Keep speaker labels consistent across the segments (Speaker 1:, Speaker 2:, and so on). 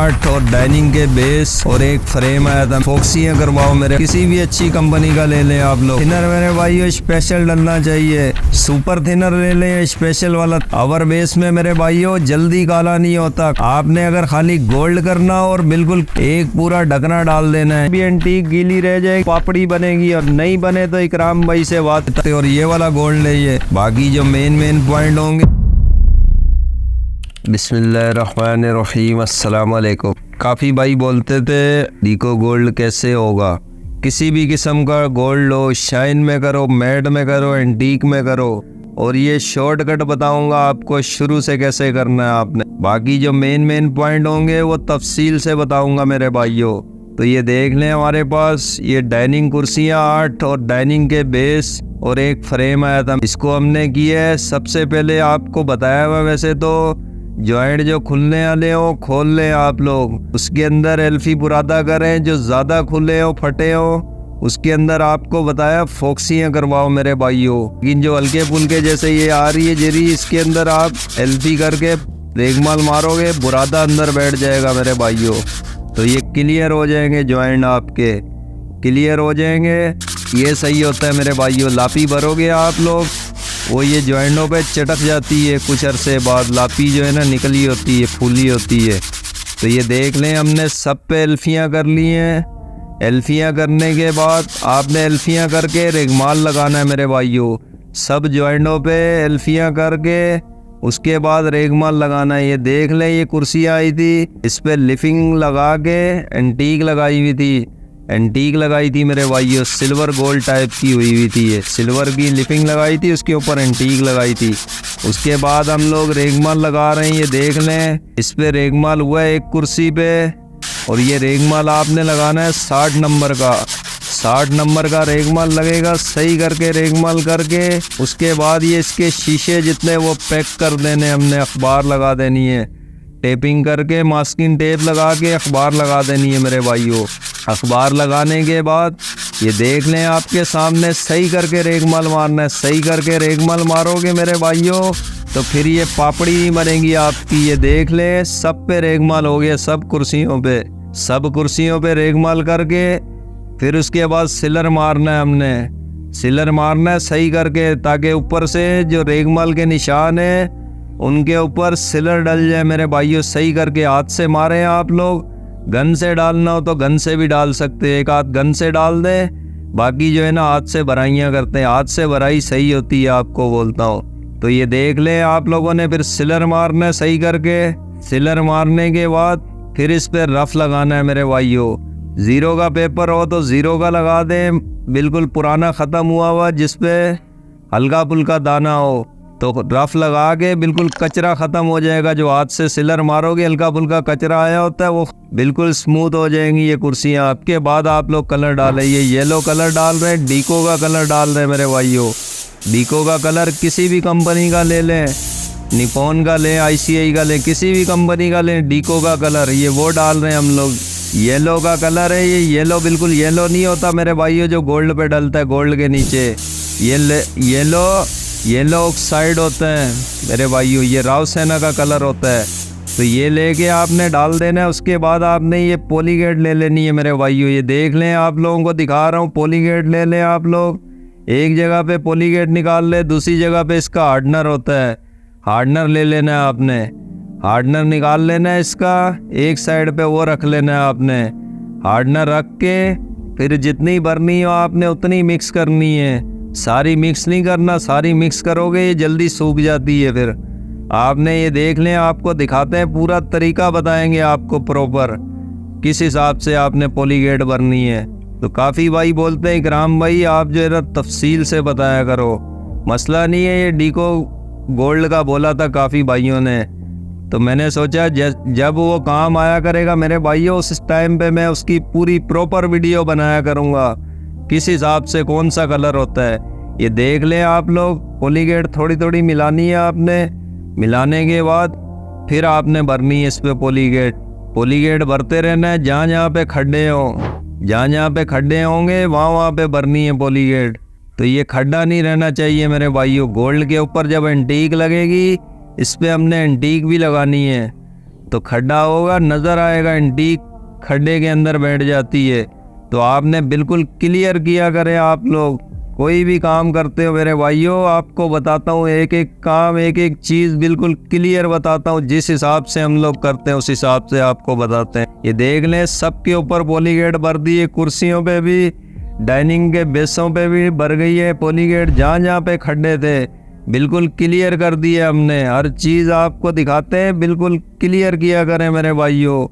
Speaker 1: 8 और डाइनिंग के बेस और एक फ्रेम आया था। फॉक्सियाँ करवाओ मेरे, किसी भी अच्छी कंपनी का ले लें आप लोग। थिनर मेरे भाइयों स्पेशल डलना चाहिए, सुपर थिनर ले लें स्पेशल वाला। अवर बेस में मेरे भाइयों जल्दी काला नहीं होता। आपने अगर खाली गोल्ड करना और बिल्कुल एक पूरा ढकना डाल देना है, भी एंटीक गीली रह जाएगी, पापड़ी बनेगी, और नहीं बने तो इकराम भाई से बात। और ये वाला गोल्ड है। बाकी जो मेन पॉइंट होंगे। बिस्मिल्लाहिर्रहमानिर्रहीम, अस्सलाम वालेकुम। काफ़ी भाई बोलते थे डीको गोल्ड कैसे होगा। किसी भी किस्म का गोल्ड हो, शाइन में करो, मैट में करो, एंटीक में करो, और ये शॉर्टकट बताऊंगा आपको शुरू से कैसे करना है आपने। बाकी जो मेन पॉइंट होंगे वो तफसील से बताऊंगा मेरे भाइयों। तो ये देख लें, हमारे पास ये डाइनिंग कुर्सियाँ 8 और डाइनिंग के बेस और एक फ्रेम आया था। इसको हमने किया है। सबसे पहले आपको बताया हुआ, वैसे तो जॉइंट जो खुलने वाले हो खोल लें आप लोग, उसके अंदर एल्फी बुरादा करें। जो ज़्यादा खुले हो फटे हो उसके अंदर आपको बताया फॉक्सियाँ करवाओ मेरे भाइयों। लेकिन जो हल्के फुल्के जैसे ये आ रही है जरी, इसके अंदर आप एल्फी करके रेगमाल मारोगे, बुरादा अंदर बैठ जाएगा मेरे भाइयों। तो ये क्लियर हो जाएंगे, जॉइंट आपके क्लियर हो जाएंगे। ये सही होता है मेरे भाइयों। लापी भरोगे आप लोग, वो ये जॉइंटों पे चटक जाती है, कुछ अरसे बाद लापी जो है ना निकली होती है, फूली होती है। तो ये देख लें, हमने सब पे एल्फियाँ कर ली हैं। एल्फियाँ करने के बाद आपने एल्फियाँ करके रेगमाल लगाना है मेरे भाइयों। सब जॉइंटों पे एल्फियाँ करके उसके बाद रेगमाल लगाना है। ये देख लें, ये कुर्सियाँ आई थी, इस पर लिफिंग लगा के एंटीक लगाई हुई थी। एंटीक लगाई थी मेरे भाइयों, सिल्वर गोल्ड टाइप की हुई थी। ये सिल्वर की लिपिंग लगाई थी, उसके ऊपर एंटीक लगाई थी। उसके बाद हम लोग रेगमाल लगा रहे हैं। ये देख लें, इस पे रेगमाल हुआ है एक कुर्सी पे, और ये रेगमाल आपने लगाना है 60 नंबर का। 60 नंबर का रेगमाल लगेगा। सही करके रेगमाल करके उसके बाद ये इसके शीशे जितने वो पैक कर देने हमने। अखबार लगा देनी है, टेपिंग करके मास्किंग टेप लगा के अखबार लगा देनी है मेरे भाइयों। अखबार लगाने के बाद ये देख लें, आपके सामने सही करके रेगमाल मारना है। सही करके रेगमाल मारोगे मेरे भाइयों तो फिर ये पापड़ी बनेगी आपकी। ये देख लें, सब पे रेगमाल हो गया, सब कुर्सियों पे रेगमाल करके फिर उसके बाद सिलर मारना है हमने। सिलर मारना है सही करके, ताकि ऊपर से जो रेगमाल के निशान है उनके ऊपर सिलर डल जाए मेरे भाइयों। सही करके हाथ से मारें आप लोग। गन से डालना हो तो गन से भी डाल सकते हैं, एक हाथ गन से डाल दें, बाकी जो है ना हाथ से भराइयाँ करते हैं। हाथ से भराई सही होती है, आपको बोलता हूँ। तो ये देख लें आप लोगों ने, फिर सिलर मारना है सही करके। सिलर मारने के बाद फिर इस पर रफ लगाना है मेरे भाइयों। 0 का पेपर हो तो 0 का लगा दें, बिल्कुल पुराना ख़त्म हुआ जिसपे हल्का फुल्का दाना हो तो रफ लगा के बिल्कुल कचरा ख़त्म हो जाएगा। जो हाथ से सिलर मारोगे हल्का फुल्का कचरा आया होता है वो बिल्कुल स्मूथ हो जाएंगी ये कुर्सियाँ। आपके बाद आप लोग कलर डालें। ये येलो कलर डाल रहे हैं, डीको का कलर डाल रहे हैं मेरे भाइयों। डीको का कलर किसी भी कंपनी का ले लें, निपॉन का लें, ICI का लें, किसी भी कंपनी का लें। डीको का कलर ये वो डाल रहे हैं हम लोग। येलो का कलर है ये। येलो बिल्कुल येलो नहीं होता मेरे भाइयों, जो गोल्ड पे डलता है, गोल्ड के नीचे येलो ऑक्साइड होता है मेरे भाइयों। ये राव सेना का कलर होता है। तो ये लेके आपने डाल देना है। उसके बाद आपने ये पॉलीगेट ले लेनी है मेरे भाइयों। ये देख लें, आप लोगों को दिखा रहा हूँ, पॉलीगेट ले लें आप लोग। एक जगह पे पॉलीगेट निकाल ले, दूसरी जगह पे इसका हार्डनर होता है, हार्डनर ले लेना है आपने। हार्डनर निकाल लेना है इसका, एक साइड पे वो रख लेना है आपने। हार्डनर रख के फिर जितनी भरनी हो आपने उतनी मिक्स करनी है। सारी मिक्स नहीं करना, सारी मिक्स करोगे ये जल्दी सूख जाती है। फिर आपने ये देख लें, आपको दिखाते हैं, पूरा तरीका बताएंगे आपको प्रॉपर किस हिसाब से आपने पॉलीगेट भरनी है। तो काफ़ी भाई बोलते हैं इकराम भाई आप जो है ना तफसील से बताया करो। मसला नहीं है, ये डीको गोल्ड का बोला था काफ़ी भाइयों ने, तो मैंने सोचा जब वो काम आया करेगा मेरे भाइयों उस टाइम पे मैं उसकी पूरी प्रॉपर वीडियो बनाया करूँगा, किस हिसाब से कौन सा कलर होता है। ये देख लें आप लोग, पॉलीगेट थोड़ी थोड़ी मिलानी है आपने। मिलाने के बाद फिर आपने भरनी है इस पर पॉलीगेट भरते रहना है। जहाँ जहाँ पे खड्डे होंगे वहाँ पे भरनी है पॉलीगेट। तो ये खड्डा नहीं रहना चाहिए मेरे भाइयों। गोल्ड के ऊपर जब एंटीक लगेगी इस पर हमने एंटीक भी लगानी है। तो खड्डा होगा, नज़र आएगा एंटीक खड्डे के अंदर बैठ जाती है। तो आपने बिल्कुल क्लियर किया करें। आप लोग कोई भी काम करते हो मेरे भाइयों, आपको बताता हूँ एक एक काम, एक एक चीज़ बिल्कुल क्लियर बताता हूँ। जिस हिसाब से हम लोग करते हैं उस हिसाब से आपको बताते हैं। ये देख लें, सबके ऊपर पॉलीगेट भर दी है, कुर्सियों पे भी, डाइनिंग के बेसों पे भी भर गई है पॉलीगेट। जहाँ जहाँ पे खड्डे थे बिल्कुल क्लियर कर दिए हमने। हर चीज़ आपको दिखाते हैं, बिल्कुल क्लियर किया करें मेरे भाइयों।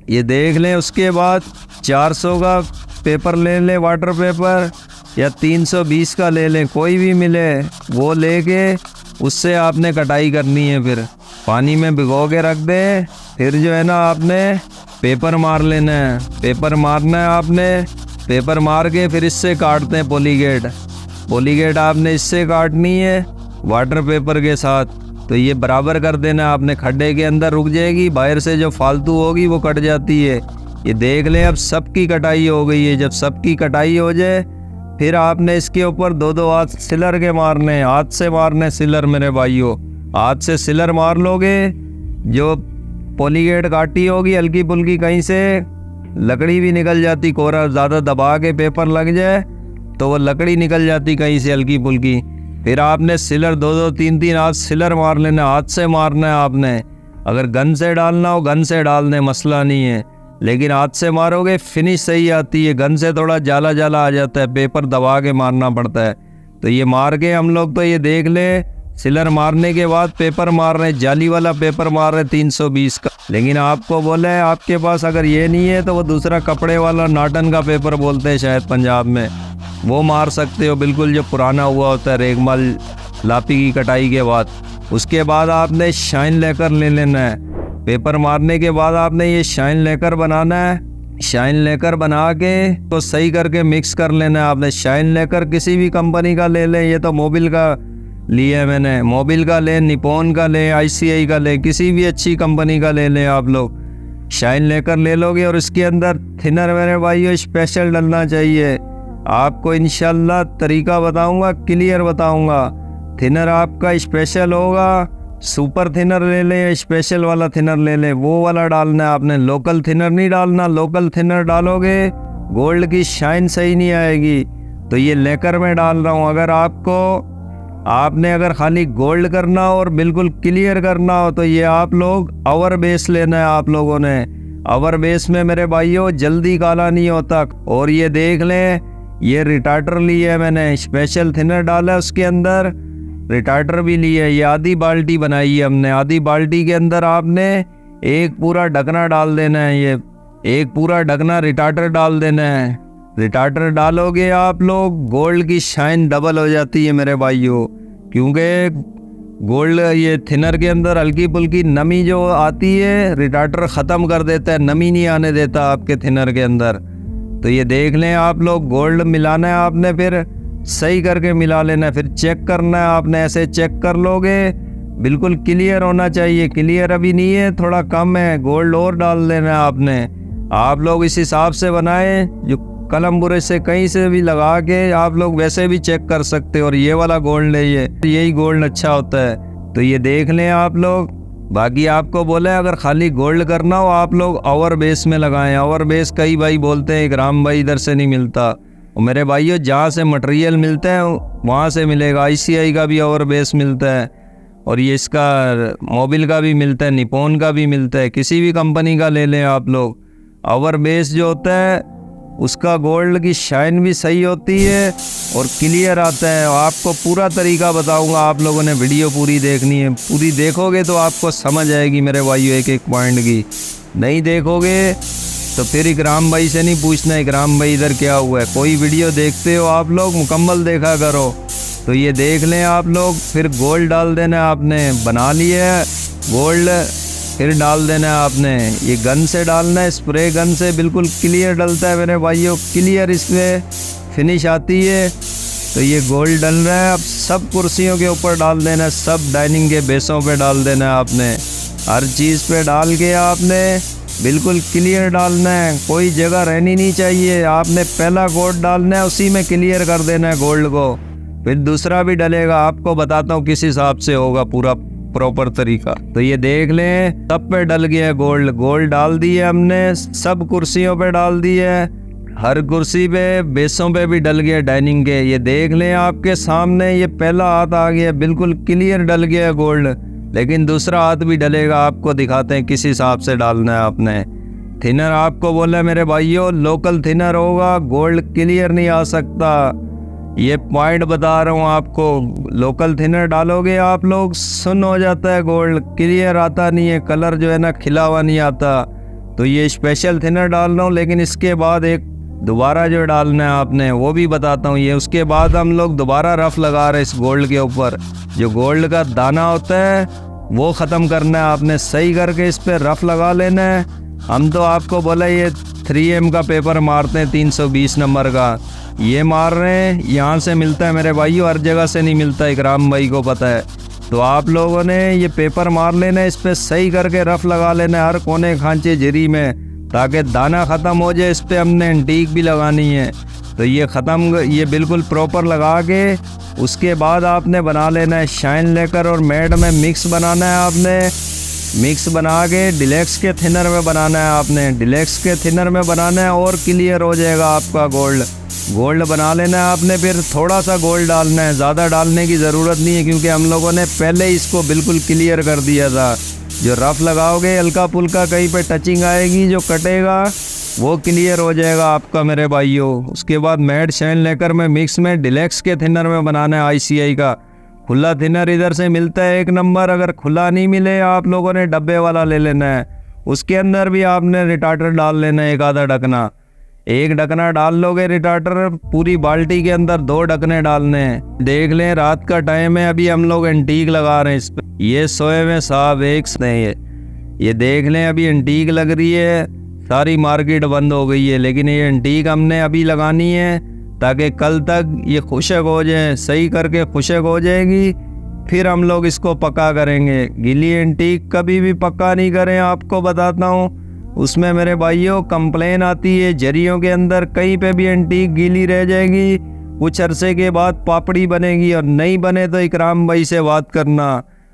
Speaker 1: ये देख लें। उसके बाद 400 का पेपर ले लें, वाटर पेपर, या 320 का ले लें, कोई भी मिले वो लेके उससे आपने कटाई करनी है। फिर पानी में भिगो के रख दें। फिर जो है ना आपने पेपर मार लेना है, पेपर मारना है आपने। पेपर मार के फिर इससे काटते हैं पॉलीगेट। पॉलीगेट आपने इससे काटनी है वाटर पेपर के साथ। तो ये बराबर कर देना है आपने, खड्डे के अंदर रुक जाएगी, बाहर से जो फालतू होगी वो कट जाती है। ये देख लें, अब सबकी कटाई हो गई है। जब सबकी कटाई हो जाए फिर आपने इसके ऊपर दो दो हाथ सिलर के मारने हैं, हाथ से मारने सिलर मेरे भाइयों। हाथ से सिलर मार लोगे, जो पॉलीगेट काटी होगी हल्की फुल्की कहीं से लकड़ी भी निकल जाती, कोरा ज़्यादा दबा के पेपर लग जाए तो वो लकड़ी निकल जाती कहीं से हल्की फुल्की। फिर आपने सिलर दो दो तीन तीन हाथ सिलर मार लेना, हाथ से मारना है आपने। अगर गन से डालना हो गन से डाल दें, मसला नहीं है, लेकिन हाथ से मारोगे फिनिश सही आती है। गन से थोड़ा जाला जाला आ जाता है, पेपर दबा के मारना पड़ता है। तो ये मार के हम लोग तो ये देख ले, सिलर मारने के बाद पेपर मार रहे हैं, जाली वाला पेपर मार रहे हैं 320 का। लेकिन आपको बोले आपके पास अगर ये नहीं है तो वो दूसरा कपड़े वाला नाटन का पेपर बोलते हैं शायद पंजाब में, वो मार सकते हो, बिल्कुल जो पुराना हुआ होता है रेगमाल लापी की कटाई के बाद। उसके बाद आपने शाइन लेकर ले लेना है। पेपर मारने के बाद आपने ये शाइन लेकर बनाना है। शाइन लेकर बना के तो सही करके मिक्स कर लेना है आपने। शाइन लेकर किसी भी कंपनी का ले लें, ये तो मोबिल का लिया है मैंने, मोबिल का ले, निपॉन का ले, ICI का ले, किसी भी अच्छी कंपनी का ले लें आप लोग। शाइन लेकर ले लोगे और इसके अंदर थिनर मेरे भाइयों स्पेशल डलना चाहिए। आपको इंशाल्लाह तरीका बताऊंगा, क्लियर बताऊंगा। थिनर आपका स्पेशल होगा, सुपर थिनर ले लें, स्पेशल वाला थिनर ले लें, वो वाला डालना है आपने। लोकल थिनर नहीं डालना, लोकल थिनर डालोगे गोल्ड की शाइन सही नहीं आएगी। तो ये लेकर मैं डाल रहा हूँ। अगर आपने अगर खाली गोल्ड करना हो और बिल्कुल क्लियर करना हो तो ये आप लोग अवर बेस लेना है आप लोगों ने। अवर बेस में मेरे भाइयों जल्दी काला नहीं होता। और ये देख लें, ये रिटार्टर लिया है मैंने, स्पेशल थिनर डाला है उसके अंदर, रिटार्टर भी लिया है। ये आधी बाल्टी बनाई है हमने। आधी बाल्टी के अंदर आपने एक पूरा ढकना डाल देना है, ये एक पूरा ढकना रिटार्टर डाल देना है। रिटार्टर डालोगे आप लोग, गोल्ड की शाइन डबल हो जाती है मेरे भाइयों। क्योंकि गोल्ड ये थिनर के अंदर हल्की फुल्की नमी जो आती है रिटार्टर ख़त्म कर देता है, नमी नहीं आने देता आपके थिनर के अंदर। तो ये देख लें आप लोग, गोल्ड मिलाना है आपने, फिर सही करके मिला लेना है, फिर चेक करना है आपने। ऐसे चेक कर लोगे, बिल्कुल क्लियर होना चाहिए। क्लियर अभी नहीं है, थोड़ा कम है, गोल्ड और डाल देना है आपने। आप लोग इस हिसाब से बनाएं, जो कलम बुरे से कहीं से भी लगा के आप लोग वैसे भी चेक कर सकते हो। और ये वाला गोल्ड है, यही गोल्ड अच्छा होता है। तो ये देख लें आप लोग। बाकी आपको बोले अगर खाली गोल्ड करना हो आप लोग ओवर बेस में लगाएं। ओवर बेस कई भाई बोलते हैं ग्राम भाई इधर से नहीं मिलता, और मेरे भाइयों जहाँ से मटेरियल मिलता है वहाँ से मिलेगा। ICI का भी ओवर बेस मिलता है, और ये इसका मोबिल का भी मिलता है, निपॉन का भी मिलता है, किसी भी कंपनी का ले लें आप लोग। ओवर बेस जो होता है उसका गोल्ड की शाइन भी सही होती है और क्लियर आता है। आपको पूरा तरीका बताऊंगा, आप लोगों ने वीडियो पूरी देखनी है। पूरी देखोगे तो आपको समझ आएगी मेरे भाइयों एक एक पॉइंट की। नहीं देखोगे तो फिर इकराम भाई से नहीं पूछना इकराम भाई इधर क्या हुआ है। कोई वीडियो देखते हो आप लोग मुकम्मल देखा करो। तो ये देख लें आप लोग, फिर गोल्ड डाल देना आपने। बना लिया गोल्ड, फिर डाल देना है आपने। ये गन से डालना है, स्प्रे गन से बिल्कुल क्लियर डलता है मेरे भाइयों, क्लियर इसमें फिनिश आती है। तो ये गोल्ड डल रहा है। अब सब कुर्सियों के ऊपर डाल देना है, सब डाइनिंग के बेसों पे डाल देना है आपने। हर चीज़ पे डाल के आपने बिल्कुल क्लियर डालना है, कोई जगह रहनी नहीं चाहिए। आपने पहला गोल्ड डालना है, उसी में क्लियर कर देना है गोल्ड को, फिर दूसरा भी डलेगा। आपको बताता हूँ किस हिसाब से होगा पूरा प्रॉपर तरीका। तो ये देख लें, सब पे डल गया गोल्ड। गोल्ड डाल दिए हमने, सब कुर्सियों पे डाल दिए, हर कुर्सी पे बेसों पे भी डल गया डाइनिंग के। ये देख लें आपके सामने, ये पहला हाथ आ गया, बिल्कुल क्लियर डल गया गोल्ड। लेकिन दूसरा हाथ भी डलेगा, आपको दिखाते हैं किस हिसाब से डालना है आपने। थिनर आपको बोला मेरे भाइयों, लोकल थिनर होगा, गोल्ड क्लियर नहीं आ सकता। ये पॉइंट बता रहा हूँ आपको, लोकल थिनर डालोगे आप लोग, सुन हो जाता है गोल्ड, क्लियर आता नहीं है, कलर जो है ना खिला हुआ नहीं आता। तो ये स्पेशल थिनर डाल रहा हूँ, लेकिन इसके बाद एक दोबारा जो डालना है आपने वो भी बताता हूँ। ये उसके बाद हम लोग दोबारा रफ लगा रहे हैं इस गोल्ड के ऊपर। जो गोल्ड का दाना होता है वो ख़त्म करना है आपने, सही करके इस पर रफ लगा लेना है। हम तो आपको बोला ये 3M का पेपर मारते हैं, 320 नंबर का, ये मार रहे हैं। यहाँ से मिलता है मेरे भाइयों, हर जगह से नहीं मिलता, इकराम भाई को पता है। तो आप लोगों ने ये पेपर मार लेना है, इस पर सही करके रफ लगा लेना है हर कोने खांचे झिरी में, ताकि दाना ख़त्म हो जाए। इस पर हमने एंटीक भी लगानी है। तो ये ख़त्म, ये बिल्कुल प्रॉपर लगा के उसके बाद आपने बना लेना है शाइन लेकर, और मैट में मिक्स बनाना है आपने। मिक्स बना के डिलेक्स के थिनर में बनाना है आपने, डिलेक्स के थिनर में बनाना है, और क्लियर हो जाएगा आपका गोल्ड। गोल्ड बना लेना है आपने, फिर थोड़ा सा गोल्ड डालना है, ज़्यादा डालने की ज़रूरत नहीं है, क्योंकि हम लोगों ने पहले ही इसको बिल्कुल क्लियर कर दिया था। जो रफ लगाओगे हल्का फुल्का कहीं पे टचिंग आएगी, जो कटेगा वो क्लियर हो जाएगा आपका मेरे भाइयों। उसके बाद मैट शाइन लेकर में मिक्स में डिलेक्स के थिनर में बनाना है ICI का। खुला थिनर इधर से मिलता है 1 नंबर, अगर खुला नहीं मिले आप लोगों ने डब्बे वाला ले लेना है। उसके अंदर भी आपने रिटार्टर डाल लेना है, एक आधा ढकना। एक ढकना डाल लोगे रिटार्टर, पूरी बाल्टी के अंदर 2 ढकने डालने हैं। देख लें रात का टाइम है, अभी हम लोग एंटीक लगा रहे हैं इस पे। ये सोए में साहब एक नहीं है, ये देख लें अभी एंटीक लग रही है, सारी मार्केट बंद हो गई है, लेकिन ये एंटीक हमने अभी लगानी है ताकि कल तक ये खुशक हो जाए, सही करके खुशक हो जाएगी, फिर हम लोग इसको पक्का करेंगे। गीली एंटीक कभी भी पक्का नहीं करें, आपको बताता हूँ, उसमें मेरे भाइयों कंप्लेन आती है। जरियों के अंदर कहीं पे भी एंटीक गीली रह जाएगी, कुछ अरसे के बाद पापड़ी बनेगी, और नहीं बने तो इकराम भाई से बात करना।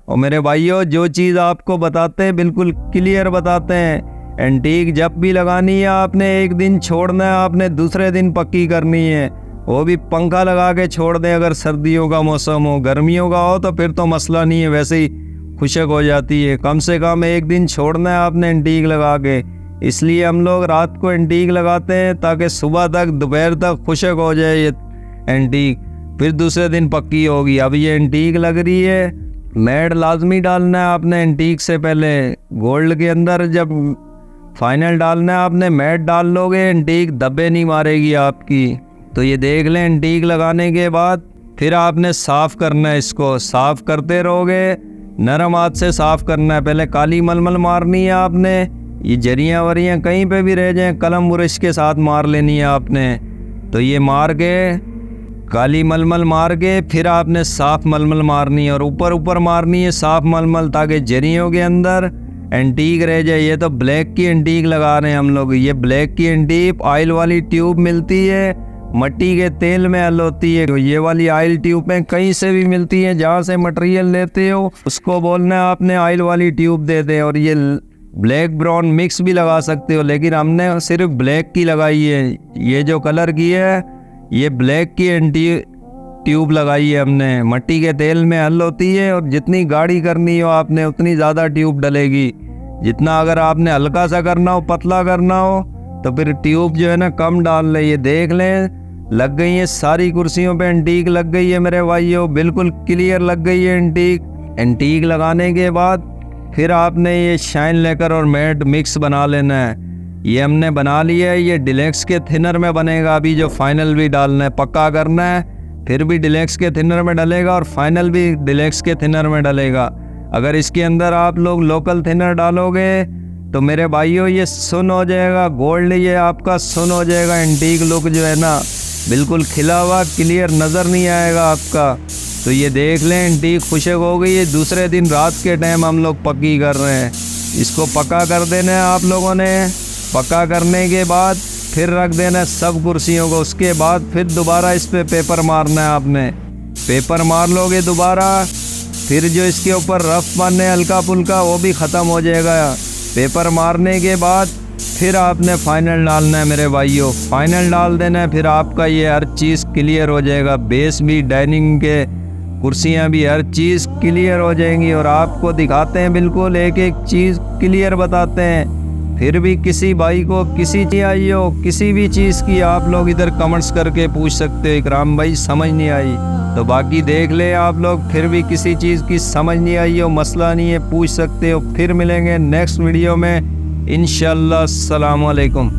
Speaker 1: और मेरे भाइयों जो चीज़ आपको बताते हैं बिल्कुल क्लियर बताते हैं। एंटीक जब भी लगानी है आपने, एक दिन छोड़ना है आपने, दूसरे दिन पक्की करनी है, वो भी पंखा लगा के छोड़ दें। अगर सर्दियों का मौसम हो, गर्मियों का हो तो फिर तो मसला नहीं है, वैसे ही खुशक हो जाती है। कम से कम एक दिन छोड़ना है आपने एंटीक लगा के। इसलिए हम लोग रात को एंटीक लगाते हैं ताकि सुबह तक दोपहर तक खुशक हो जाए ये एंटीक, फिर दूसरे दिन पक्की होगी। अब ये एंटीक लग रही है, मैट लाजमी डालना है आपने एंटीक से पहले। गोल्ड के अंदर जब फाइनल डालना है आपने, मैट डाल लोगे एंटीक दबे नहीं मारेगी आपकी। तो ये देख लें, एंटीक लगाने के बाद फिर आपने साफ़ करना है इसको। साफ़ करते रहोगे, नरम हाथ से साफ़ करना है। पहले काली मलमल मारनी है आपने, ये जरियाँ वरियाँ कहीं पे भी रह जाएं कलम बुरश के साथ मार लेनी है आपने। तो ये मार के काली मलमल मार के फिर आपने साफ़ मलमल मारनी है, और ऊपर ऊपर मारनी है साफ़ मलमल, ताकि जरियों के अंदर एंटीक रह जाए। ये तो ब्लैक की एंटीक लगा रहे हैं हम लोग। ये ब्लैक की एंटीक ऑयल वाली ट्यूब मिलती है, मट्टी के तेल में हल होती है। ये वाली ऑयल ट्यूबें कहीं से भी मिलती हैं, जहाँ से मटेरियल लेते हो उसको बोलना है आपने ऑयल वाली ट्यूब दे दे। और ये ब्लैक ब्राउन मिक्स भी लगा सकते हो, लेकिन हमने सिर्फ ब्लैक की लगाई है। ये जो कलर की है ये ब्लैक की ट्यूब लगाई है हमने, मट्टी के तेल में हल होती है। और जितनी गाढ़ी करनी हो आपने उतनी ज़्यादा ट्यूब डलेगी। जितना अगर आपने हल्का सा करना हो, पतला करना हो, तो फिर ट्यूब जो है ना कम डाल लें। ये देख लें लग गई है सारी कुर्सियों पे एंटीक लग गई है मेरे भाइयों, बिल्कुल क्लियर लग गई है एंटीक। एंटीक लगाने के बाद फिर आपने ये शाइन लेकर और मैट मिक्स बना लेना है। ये हमने बना लिया है, ये डिलेक्स के थिनर में बनेगा। अभी जो फाइनल भी डालना है, पक्का करना है, फिर भी डिलेक्स के थिनर में डलेगा और फाइनल भी डिलेक्स के थिनर में डलेगा। अगर इसके अंदर आप लोग लोकल थिनर डालोगे तो मेरे भाइयों ये सुन हो जाएगा गोल्ड, ये आपका सुन हो जाएगा। एंटीक लुक जो है ना बिल्कुल खिला हुआ क्लियर नज़र नहीं आएगा आपका। तो ये देख लें एंटीक खुशक हो गई है। दूसरे दिन रात के टाइम हम लोग पक्की कर रहे हैं। इसको पक्का कर देना है आप लोगों ने। पक्का करने के बाद फिर रख देना है सब कुर्सियों को। उसके बाद फिर दोबारा इस पे पेपर मारना है आपने। पेपर मार लोगे दोबारा, फिर जो इसके ऊपर रफ मारने हल्का फुल्का वो भी ख़त्म हो जाएगा। पेपर मारने के बाद फिर आपने फाइनल डालना है मेरे भाइयों, फाइनल डाल देना है, फिर आपका ये हर चीज़ क्लियर हो जाएगा। बेस भी, डाइनिंग के कुर्सियाँ भी, हर चीज़ क्लियर हो जाएंगी और आपको दिखाते हैं, बिल्कुल एक एक चीज़ क्लियर बताते हैं। फिर भी किसी भाई को किसी चीज़ आई हो, किसी भी चीज़ की, आप लोग इधर कमेंट्स करके पूछ सकते हो इकराम भाई समझ नहीं आई, तो बाकी देख ले आप लोग। फिर भी किसी चीज़ की समझ नहीं आई हो, मसला नहीं है, पूछ सकते हो। फिर मिलेंगे नेक्स्ट वीडियो में इंशाअल्लाह। अस्सलाम वालेकुम।